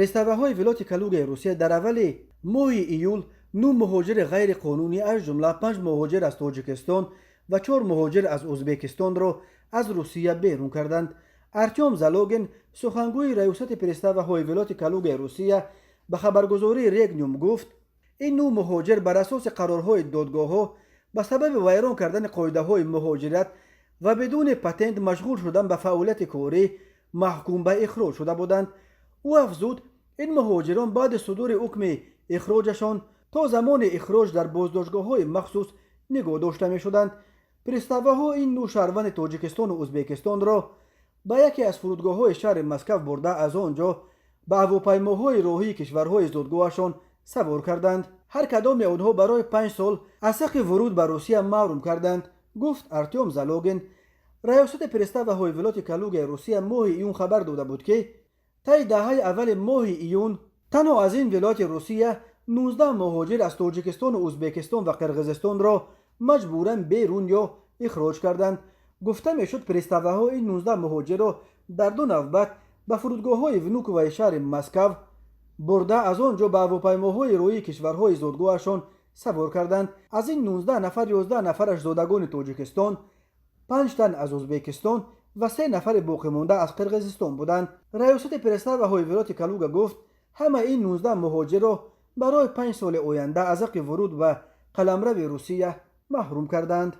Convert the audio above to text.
پرستاوه‌های ولایت کلوگ روسیه در اول ماه ایول 9 مهاجر غیر قانونی از جمله 5 مهاجر از تاجیکستان و 4 مهاجر از ازبکستان را از روسیه بیرون کردند. ارتیوم زالوگین سخنگوی ریاست پرستاوه‌های ولایت کلوگ روسیه به خبرگزاری ریگنیوم گفت این 9 مهاجر بر اساس قرارهای دادگاه‌ها به سبب ویران کردن قاعده‌های مهاجرت و بدون پتنت مشغول شدن به فعالیت کاری محکوم به اخراج شده بودند. او افزود این مهاجران بعد صدور حکم اخراجشان تا زمان اخراج در بازداشتگاه‌های مخصوص نگاه داشته می‌شدند. پرستاوه‌ها این 9 شهروند تاجیکستان و ازبکستان را به یکی از فرودگاه‌های شهر مسکو برده از آنجا به هواپیماهای راهی کشورهای زادگاهشان سوار کردند. هر کدام آنها برای 5 سال از حق ورود به روسیه محروم کردند، گفت ارتیوم زالوگین. ریاست پرستاوه‌های ولایت کلوگ روسیه ماه ایون خبر داده بود که طی دهه اول ماه ایون تنها از این ولایت روسیه 19 مهاجر از تاجیکستان و ازبکستان و قرقیزستان را مجبوراً بیرون یا اخراج کردند. گفته میشد پرستاوه‌ها این 19 مهاجر را در 2 نوبت به فرودگاه‌های ونوکو و شهر مسکو برده از آنجا به هواپیماهای راهی کشورهای زادگاهشان سوار کردند. از این 19 نفر 11 نفرش زادگان تاجیکستان، 5 تن از ازبکستان و 3 نفر باقی مانده از قرقیزستان بودند. ریاست پرستاوه‌های ولایت کلوگ گفت همه این 19 مهاجر را برای 5 سال آینده از حق ورود به قلمرو روسیه محروم کردند.